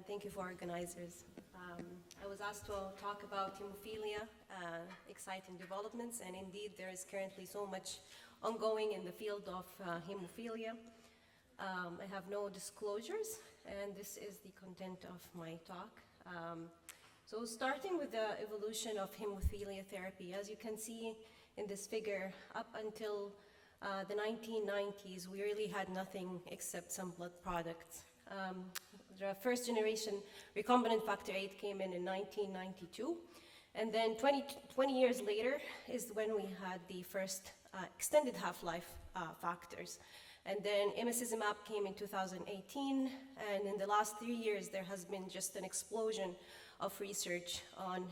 thank you for organizers. I was asked to talk about hemophilia, exciting developments, and indeed there is currently so much ongoing in the field of hemophilia. I have no disclosures, and this is the content of my talk. So starting with the evolution of hemophilia therapy, as you can see in this figure, up until the 1990s, we really had nothing except some blood products. The first generation recombinant factor VIII came in 1992, and then 20 years later is when we had the first extended half-life factors. And then emicizumab came in 2018, and in the last 3 years there has been just an explosion of research on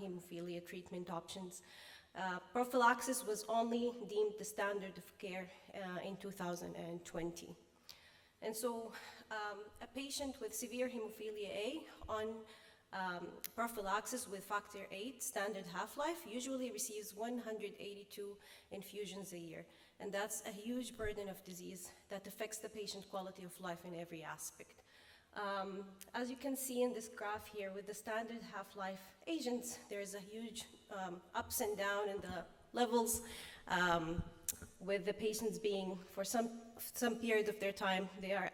hemophilia treatment options. Prophylaxis was only deemed the standard of care in 2020. And so a patient with severe hemophilia A on prophylaxis with factor VIII standard half-life usually receives 182 infusions a year. And that's a huge burden of disease that affects the patient quality of life in every aspect. As you can see in this graph here, with the standard half-life agents, there's a huge ups and down in the levels, with the patients being, for some period of their time, they are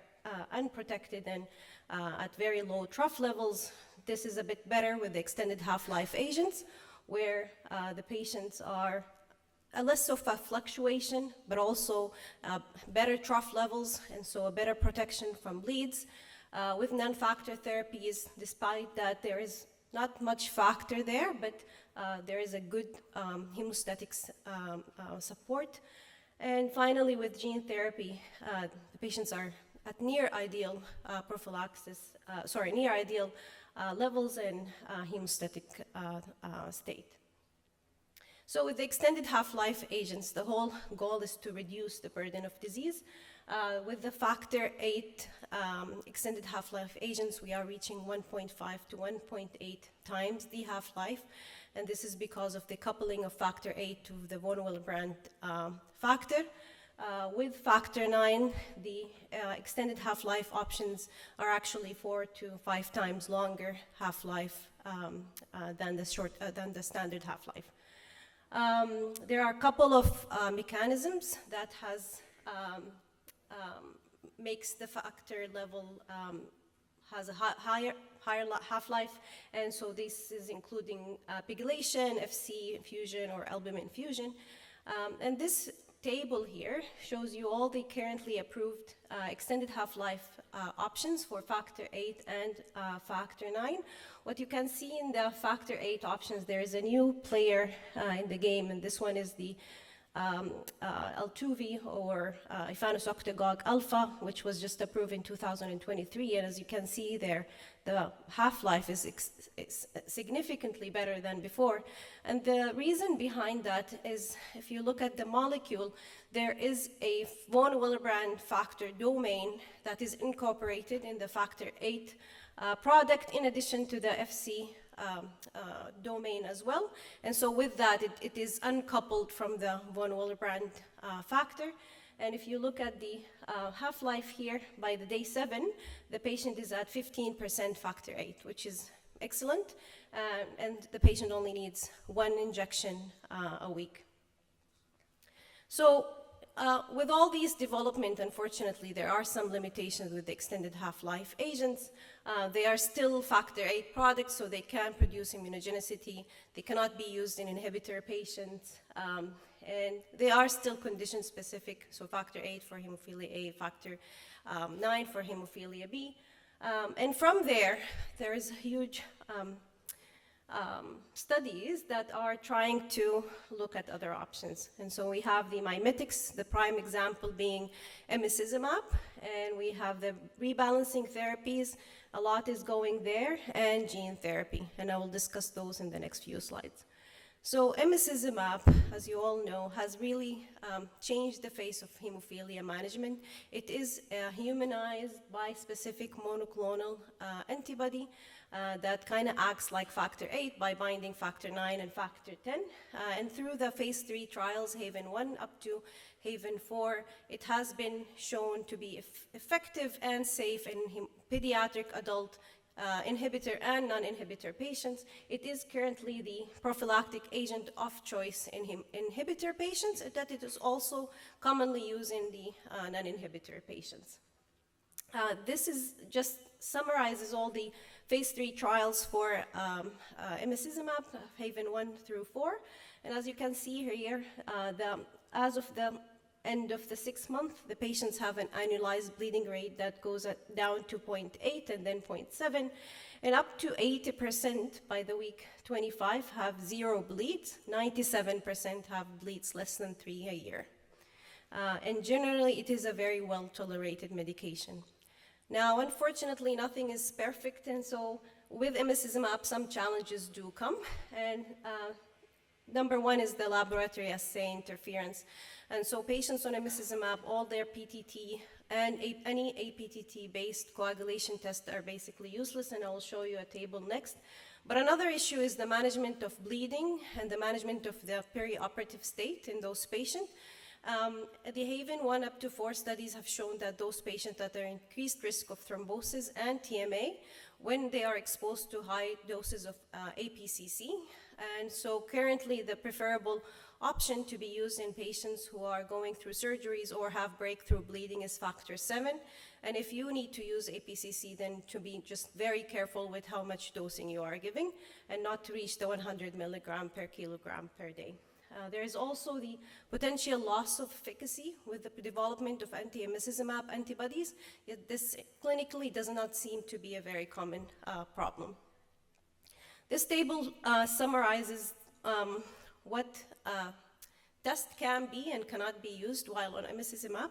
unprotected and at very low trough levels. This is a bit better with the extended half-life agents, where the patients are less of a fluctuation, but also better trough levels, and so a better protection from bleeds. With non-factor therapies, despite that there is not much factor there, but there is a good hemostatic support. And finally, with gene therapy, the patients are at near ideal prophylaxis, near ideal levels and hemostatic state. So with the extended half-life agents, the whole goal is to reduce the burden of disease. With the factor VIII extended half-life agents, we are reaching 1.5 to 1.8 times the half-life, and this is because of the coupling of factor VIII to the von Willebrand factor. With factor IX, the extended half-life options are actually 4 to 5 times longer half-life than the standard half-life. There are a couple of mechanisms that makes the factor level has a higher half-life, and so this is including pegylation, FC infusion, or albumin infusion. And this table here shows you all the currently approved extended half-life options for factor VIII and factor IX. What you can see in the factor VIII options, there is a new player in the game, and this one is the L2V, or efanesoctocog alpha, which was just approved in 2023. And as you can see there, the half-life is significantly better than before. And the reason behind that is, if you look at the molecule, there is a von Willebrand factor domain that is incorporated in the factor VIII product, in addition to the FC domain as well. And so with that, it is uncoupled from the von Willebrand factor. And if you look at the half-life here, by the day 7, the patient is at 15% factor VIII, which is excellent. And the patient only needs 1 injection a week. So with all these development, unfortunately, there are some limitations with the extended half-life agents. They are still factor VIII products, so they can produce immunogenicity. They cannot be used in inhibitor patients. And they are still condition-specific, so factor VIII for hemophilia A, factor IX for hemophilia B. And from there is huge studies that are trying to look at other options. And so we have the mimetics, the prime example being emicizumab, and we have the rebalancing therapies. A lot is going there, and gene therapy, and I will discuss those in the next few slides. So emicizumab, as you all know, has really changed the face of hemophilia management. It is a humanized bispecific monoclonal antibody that kind of acts like factor VIII by binding factor IX and factor X. And through the phase 3 trials, Haven 1 up to Haven 4, it has been shown to be effective and safe in pediatric adult inhibitor and non-inhibitor patients. It is currently the prophylactic agent of choice in inhibitor patients, and that it is also commonly used in the non-inhibitor patients. This is just summarizes all the phase 3 trials for emicizumab, HAVEN 1 through 4. And as you can see here, as of the end of the 6th month, the patients have an annualized bleeding rate that goes down to 0.8 and then 0.7, and up to 80% by the week 25 have 0 bleeds, 97% have bleeds less than 3 a year. And generally, it is a very well-tolerated medication. Now, unfortunately, nothing is perfect, and so with emicizumab, some challenges do come. And number one is the laboratory assay interference. And so patients on emicizumab, all their PTT and any APTT-based coagulation tests are basically useless, and I will show you a table next. But another issue is the management of bleeding and the management of the perioperative state in those patients. The HAVEN 1 up to 4 studies have shown that those patients that are increased risk of thrombosis and TMA when they are exposed to high doses of APCC. And so currently the preferable option to be used in patients who are going through surgeries or have breakthrough bleeding is factor 7. And if you need to use APCC, then to be just very careful with how much dosing you are giving and not to reach the 100 milligram per kilogram per day. There is also the potential loss of efficacy with the development of anti-emicizumab antibodies, yet this clinically does not seem to be a very common problem. This table summarizes what tests can be and cannot be used while on emicizumab.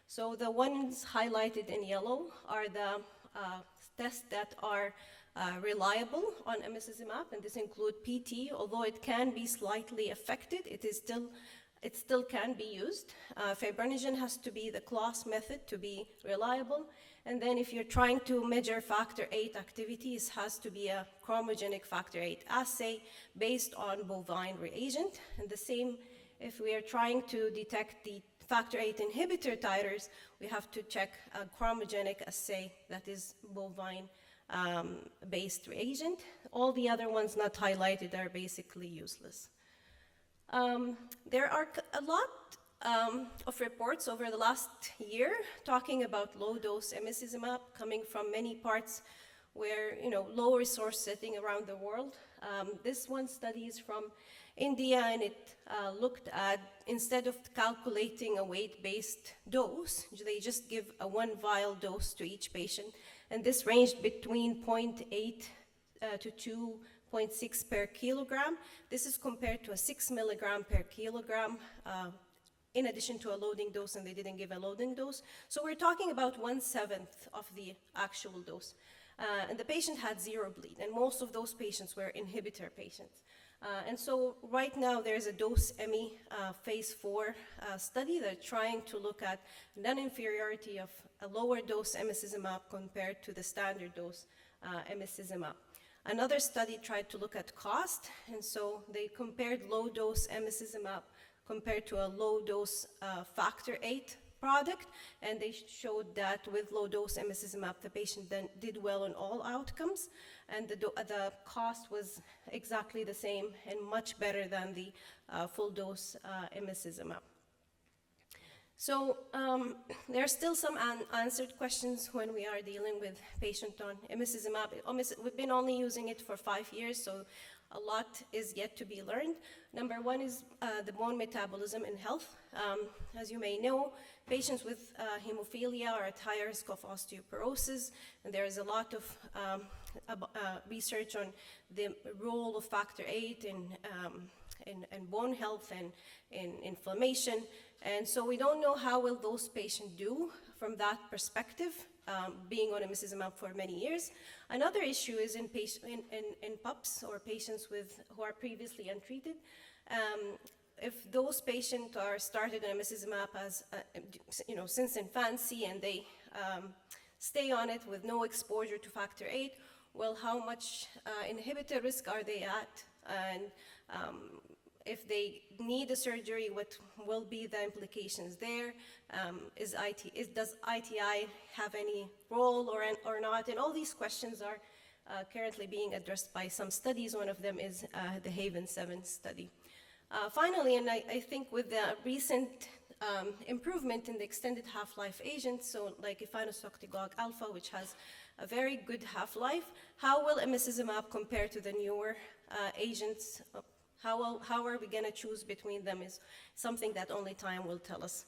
So the ones highlighted in yellow are the tests that are reliable on emicizumab, and this include PT. Although it can be slightly affected, it still can be used. Fibrinogen has to be the class method to be reliable. And then if you're trying to measure factor 8 activity, it has to be a chromogenic factor 8 assay based on bovine reagent. And the same, if we are trying to detect the factor 8 inhibitor titers, we have to check a chromogenic assay that is bovine based reagent. All the other ones not highlighted are basically useless. There are a lot of reports over the last year talking about low-dose emicizumab coming from many parts where, low resource setting around the world. This one study is from India, and it looked at, instead of calculating a weight-based dose, they just give a 1 vial dose to each patient, and this ranged between 0.8 to 2.6 per kilogram. This is compared to a 6 milligram per kilogram in addition to a loading dose, and they didn't give a loading dose. So we're talking about 1/7 of the actual dose. And the patient had 0 bleed, and most of those patients were inhibitor patients. And so right now there's a dose-EMI phase 4 study that's trying to look at non-inferiority of a lower dose emicizumab compared to the standard dose emicizumab. Another study tried to look at cost, and so they compared low-dose emicizumab compared to a low-dose factor 8 product, and they showed that with low-dose emicizumab, the patient then did well on all outcomes, and the cost was exactly the same and much better than the full-dose emicizumab. So there are still some unanswered questions when we are dealing with patient on emicizumab. We've been only using it for 5 years, so a lot is yet to be learned. Number one is the bone metabolism and health. As you may know, patients with hemophilia are at higher risk of osteoporosis, and there is a lot of research on the role of factor 8 in bone health and in inflammation. And so we don't know how will those patients do from that perspective, being on emicizumab for many years. Another issue is in pups or patients who are previously untreated. If those patients are started on emicizumab as since infancy, and they stay on it with no exposure to factor 8, well, how much inhibitor risk are they at? And if they need a surgery, what will be the implications there? Does ITI have any role or not? And all these questions are currently being addressed by some studies. One of them is the Haven 7 study. Finally, and I think with the recent improvement in the extended half-life agents, so like efanesoctocog alpha, which has a very good half-life, how will emicizumab compare to the newer agents? How are we going to choose between them is something that only time will tell us.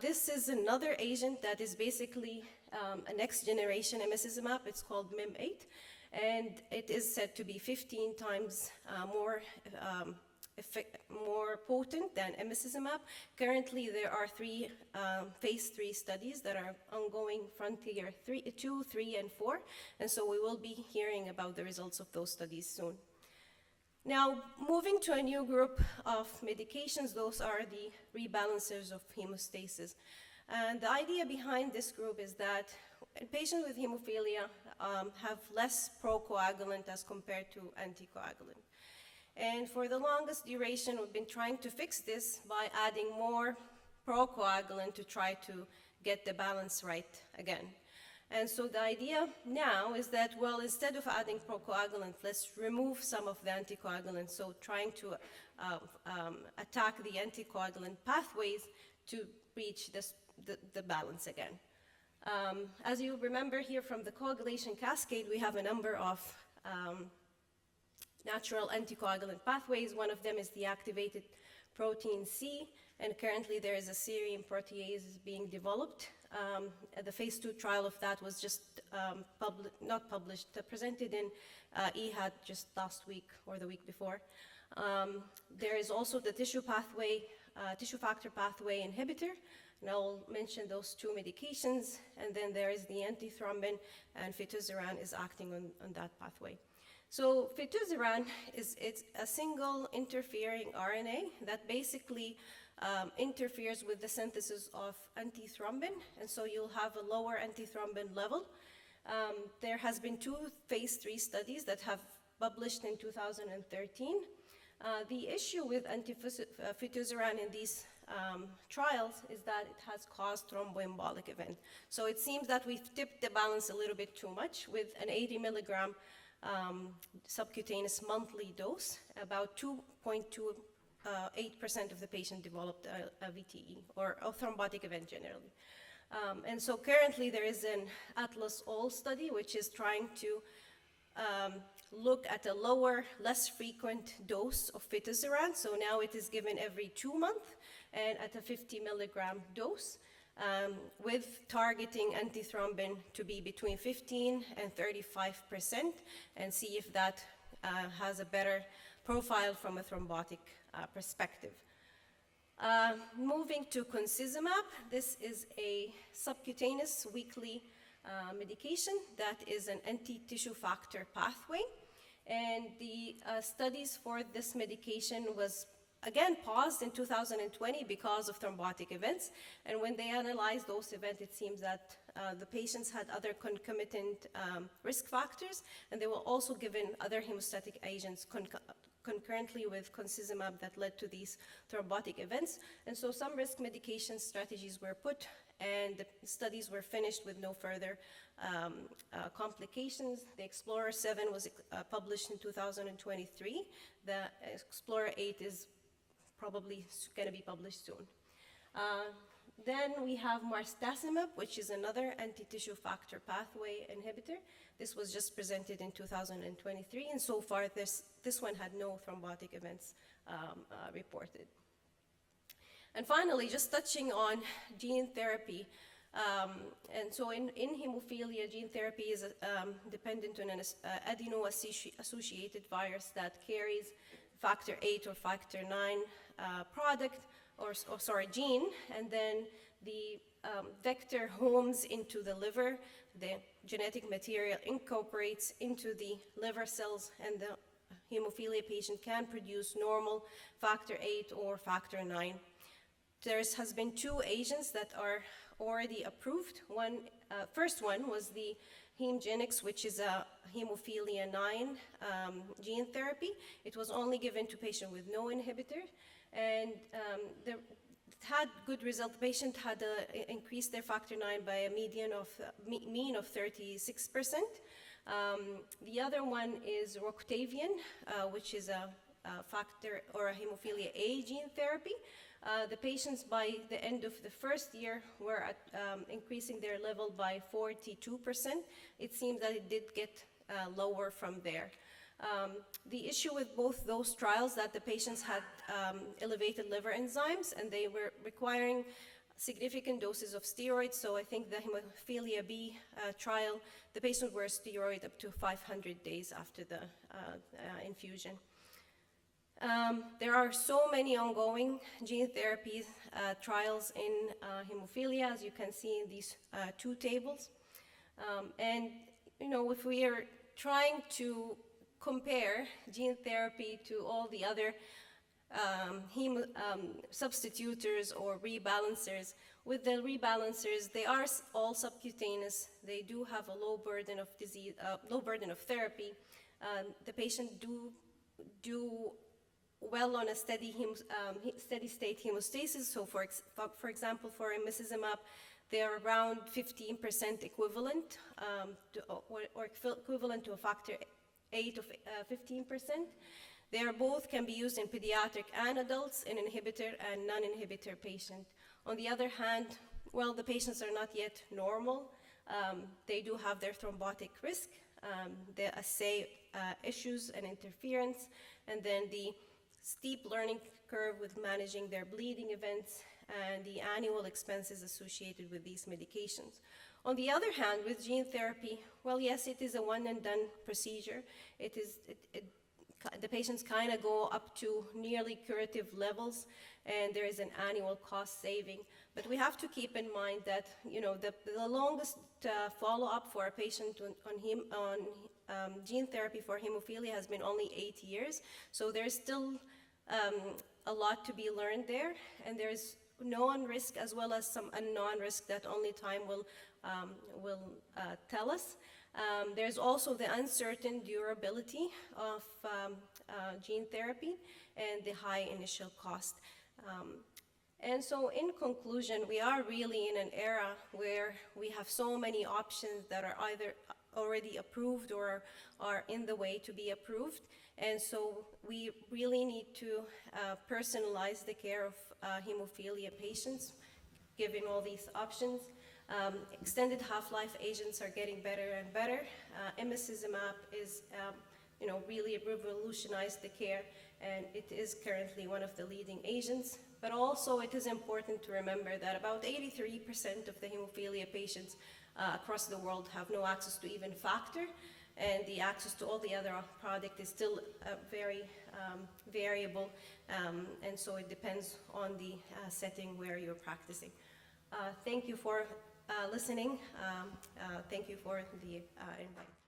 This is another agent that is basically a next-generation emicizumab. It's called MIM8, and it is said to be 15 times more potent than emicizumab. Currently, there are three phase 3 studies that are ongoing, Frontier 2, 3, and 4, and so we will be hearing about the results of those studies soon. Now, moving to a new group of medications, those are the rebalancers of hemostasis. And the idea behind this group is that patients with hemophilia have less procoagulant as compared to anticoagulant. And for the longest duration, we've been trying to fix this by adding more procoagulant to try to get the balance right again. And so the idea now is that, well, instead of adding procoagulant, let's remove some of the anticoagulant, so trying to attack the anticoagulant pathways to reach the balance again. As you remember here from the coagulation cascade, we have a number of natural anticoagulant pathways. One of them is the activated protein C, and currently there is a serine protease being developed. The phase 2 trial of that was just presented in EHAD just last week or the week before. There is also the tissue factor pathway inhibitor, and I'll mention those two medications, and then there is the antithrombin, and fitusiran is acting on that pathway. So fitusiran it's a single interfering RNA that basically interferes with the synthesis of antithrombin, and so you'll have a lower antithrombin level. There has been 2 phase 3 studies that have published in 2013. The issue with fitusiran in these trials is that it has caused thromboembolic event. So it seems that we've tipped the balance a little bit too much with an 80 milligram subcutaneous monthly dose. About 2.28% of the patient developed a VTE, or a thrombotic event generally. And so currently there is an ATLAS-ALL study which is trying to look at a lower, less frequent dose of fitusiran. So now it is given every 2 months and at a 50 milligram dose, with targeting antithrombin to be between 15 and 35%, and see if that has a better profile from a thrombotic perspective. Moving to concizumab, this is a subcutaneous weekly medication that is an anti-tissue factor pathway, and the studies for this medication was again paused in 2020 because of thrombotic events, and when they analyzed those events, it seems that the patients had other concomitant risk factors, and they were also given other hemostatic agents concurrently with concizumab that led to these thrombotic events. And so some risk mitigation strategies were put, and the studies were finished with no further complications. The Explorer 7 was published in 2023. The Explorer 8 is probably going to be published soon. Then we have marstacimab, which is another anti-tissue factor pathway inhibitor. This was just presented in 2023, and so far this one had no thrombotic events reported. And finally, just touching on gene therapy. And so in hemophilia, gene therapy is dependent on an adeno-associated virus that carries factor 8 or factor 9 gene, and then the vector homes into the liver. The genetic material incorporates into the liver cells, and the hemophilia patient can produce normal factor 8 or factor 9. There has been 2 agents that are already approved. First one was the Hemgenix, which is a hemophilia 9 gene therapy. It was only given to patients with no inhibitor, and it had good result. The patient had increased their factor 9 by a mean of 36%. The other one is Roctavian, which is a factor or a hemophilia A gene therapy. The patients by the end of the first year were at, increasing their level by 42%. It seems that it did get lower from there. The issue with both those trials that the patients had elevated liver enzymes and they were requiring significant doses of steroids. So I think the hemophilia B trial, the patients were steroid up to 500 days after the infusion. There are so many ongoing gene therapy trials in hemophilia, as you can see in these two tables. And you know, if we are trying to compare gene therapy to all the other substitutors or rebalancers, with the rebalancers, they are all subcutaneous. They do have a low burden of disease, low burden of therapy. The patient do well on a steady state hemostasis. So for example, for emicizumab, they are around 15% equivalent, or equivalent to a factor 8 of 15%. They are both can be used in pediatric and adults, in inhibitor and non-inhibitor patient. On the other hand, well, the patients are not yet normal. They do have their thrombotic risk, the assay issues and interference, and then the steep learning curve with managing their bleeding events and the annual expenses associated with these medications. On the other hand, with gene therapy, well, yes, it is a one and done procedure. The patients kind of go up to nearly curative levels, and there is an annual cost saving. But we have to keep in mind that, you know, the longest follow-up for a patient on gene therapy for hemophilia has been only 8 years. So there's still a lot to be learned there, and there's known risk as well as some unknown risk that only time will tell us. There's also the uncertain durability of gene therapy and the high initial cost. And so in conclusion, we are really in an era where we have so many options that are either already approved or are in the way to be approved. And so we really need to personalize the care of hemophilia patients, given all these options. Extended half-life agents are getting better and better. Emicizumab is, you know, really revolutionized the care, and it is currently one of the leading agents. But also it is important to remember that about 83% of the hemophilia patients across the world have no access to even factor, and the access to all the other product is still very variable, and so it depends on the setting where you're practicing. Thank you for listening. Thank you for the invite.